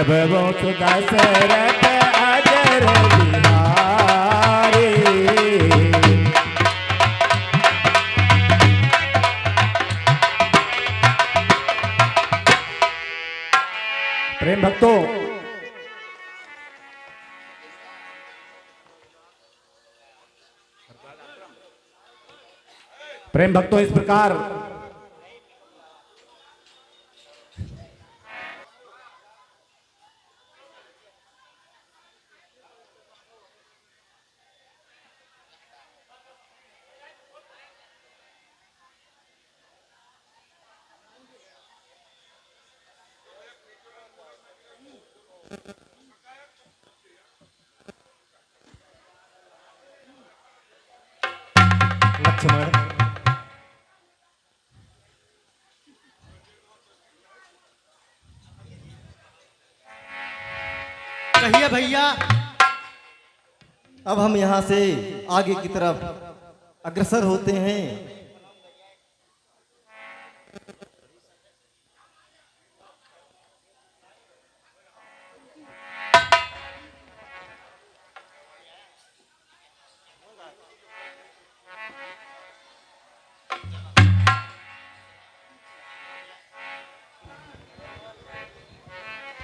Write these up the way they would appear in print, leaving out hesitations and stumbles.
प्रभु दशरथ अजर बिहारी। प्रेम भक्तों, प्रेम भक्तों, इस प्रकार लक्ष्मण कहिए भैया। अब हम यहाँ से आगे की तरफ अग्रसर होते हैं।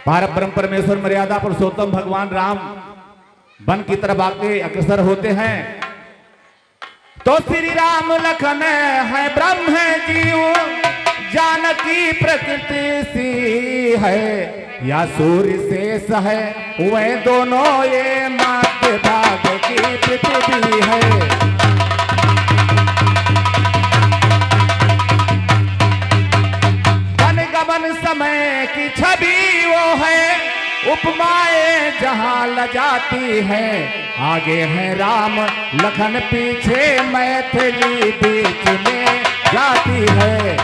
भारत ब्रह्म परमेश्वर मर्यादा पुरुषोत्तम भगवान राम वन की तरफ आके अग्रसर होते हैं तो श्री राम लखन है ब्रह्म है जीव, जानकी प्रकृति सी है या सूर्य शेष है, वे दोनों ये मध्य भाग की पृथ्वी है। गमन समय की छवि वो है, उपमाएं जहां लजाती है। आगे है राम लखन, पीछे मैथिली बीच में जाती है।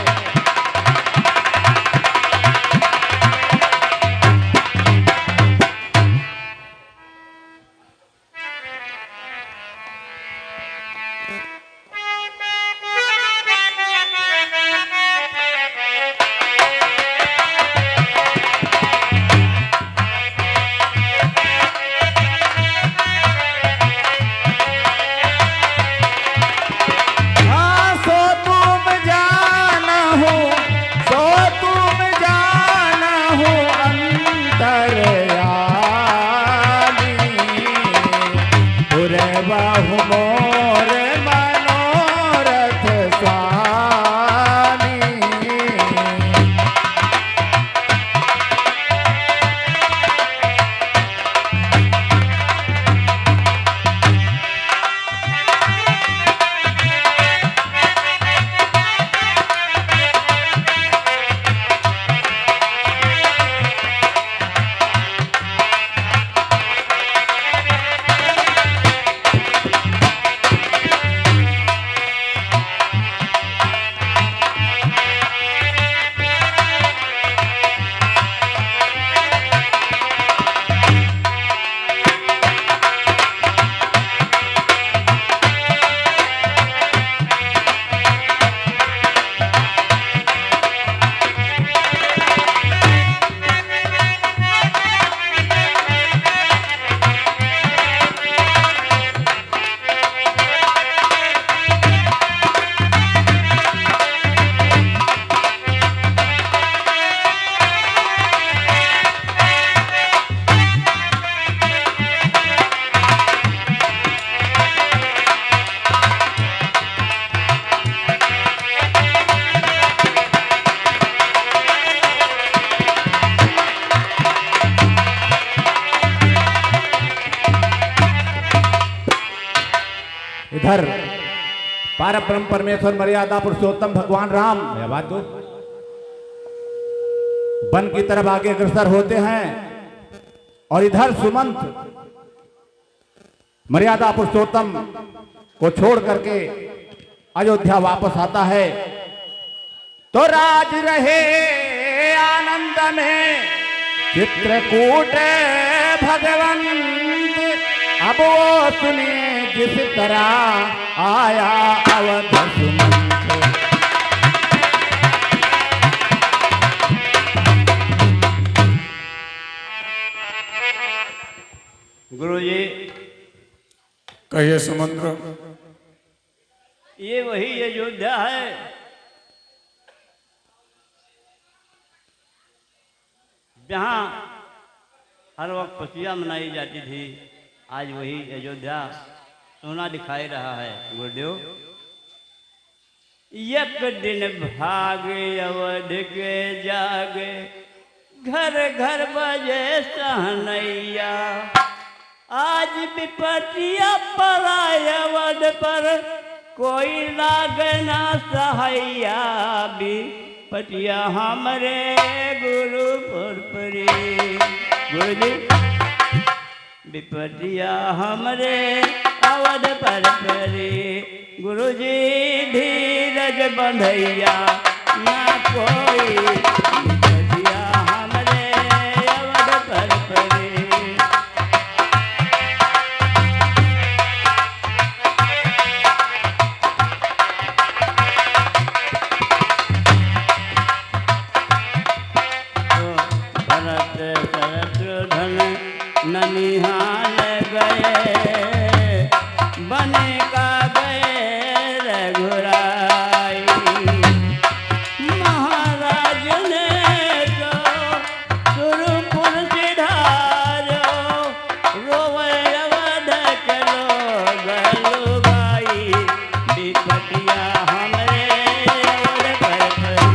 इधर परब्रह्म परमेश्वर मर्यादा पुरुषोत्तम भगवान राम बात दो वन की तरफ आगे अग्रसर होते हैं और इधर सुमंत मर्यादा पुरुषोत्तम को छोड़ करके अयोध्या वापस आता है तो राज रहे आनंद में चित्रकूट भगवंत। अब वो सुने जिस तरह आया अवध सुमंत। कहिए सुमंत्र। ये वही अयोध्या है जहाँ हर वक्त खुशियाँ मनाई जाती थी। आज वही अयोध्या सोना दिखाई रहा है। गुरुदेव, एक दिन भागे अवध के जागे, घर घर बजे सहनैया। आज विपत्तिया पराय अवध पर, कोई लागे ना सहाया। विपत्तिया हमरे गुरुपुर परी। गुरु जी, विपत्तिया हमरे अवध पर परी। गुरु जी धीरज बंधैया, ना कोई विपत्तिया हमरे अवध पर परी। ननिहाल गए बने का गए रघुराई। महाराज ने तो सुरपुर सिधारो, रोवे अवध चलो गलू गाई। विपत्तिया हमरे अवध पर परी।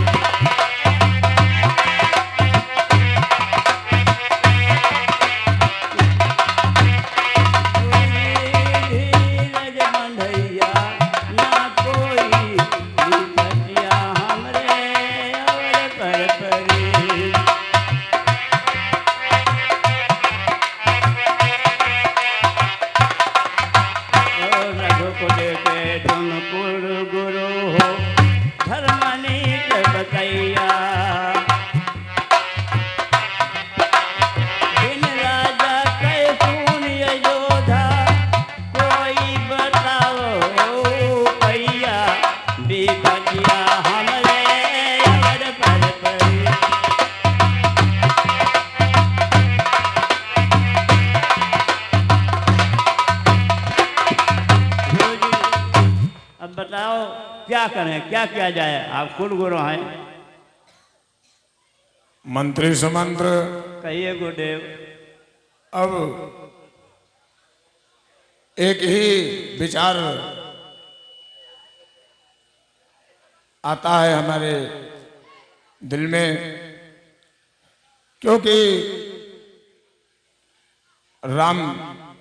बताओ क्या करें, क्या किया जाए? आप खुद गुरु हैं। मंत्री सुमंत्र, कहिए गुरुदेव। अब एक ही विचार आता है हमारे दिल में, क्योंकि राम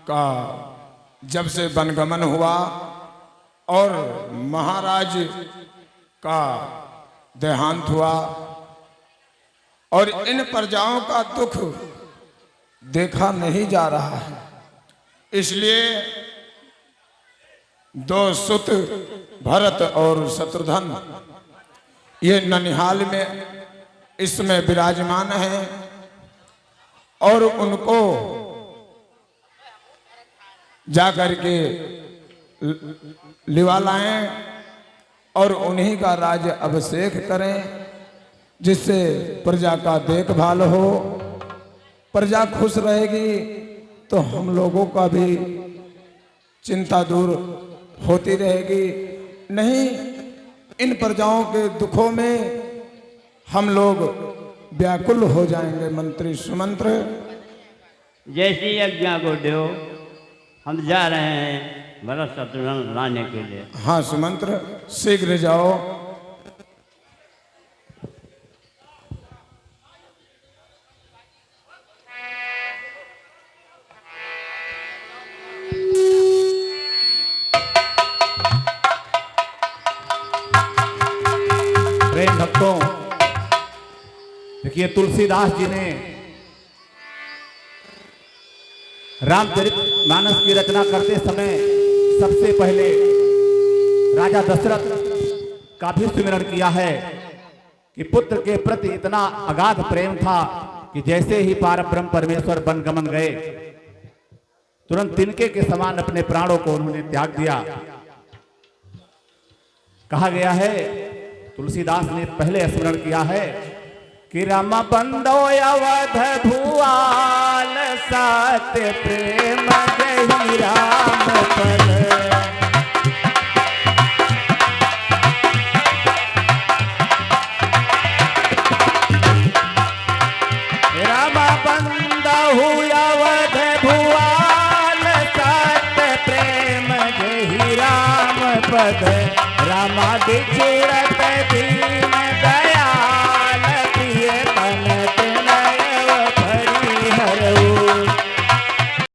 का जब से वनगमन हुआ और महाराज का देहांत हुआ और इन प्रजाओं का दुख देखा नहीं जा रहा है, इसलिए दो सुत भरत और शत्रुघ्न ये ननिहाल में इस समय विराजमान हैं और उनको जाकर के लिवा लाएं और उन्हीं का राज अभिषेक करें, जिससे प्रजा का देखभाल हो। प्रजा खुश रहेगी तो हम लोगों का भी चिंता दूर होती रहेगी। नहीं, इन प्रजाओं के दुखों में हम लोग व्याकुल हो जाएंगे। मंत्री सुमंत्र, जैसी आज्ञा गुरुदेव, हम जा रहे हैं भरत शत्रुघ्न लाने के लिए। हाँ सुमंत्र, शीघ्र जाओ। प्रेम भक्तों, देखिए तुलसीदास जी ने रामचरितमानस की रचना करते समय सबसे पहले राजा दशरथ का भी स्मरण किया है कि पुत्र के प्रति इतना अगाध प्रेम था कि जैसे ही पारब्रह्म परमेश्वर वनगमन गए, तुरंत तिनके के समान अपने प्राणों को उन्होंने त्याग दिया। कहा गया है, तुलसीदास ने पहले स्मरण किया है कि राम बंदो अवध भुआल सात प्रेम जहि राम पद कहू अवध भुआल सत्य प्रेम जहि राम पद रामा बिछड़त दीन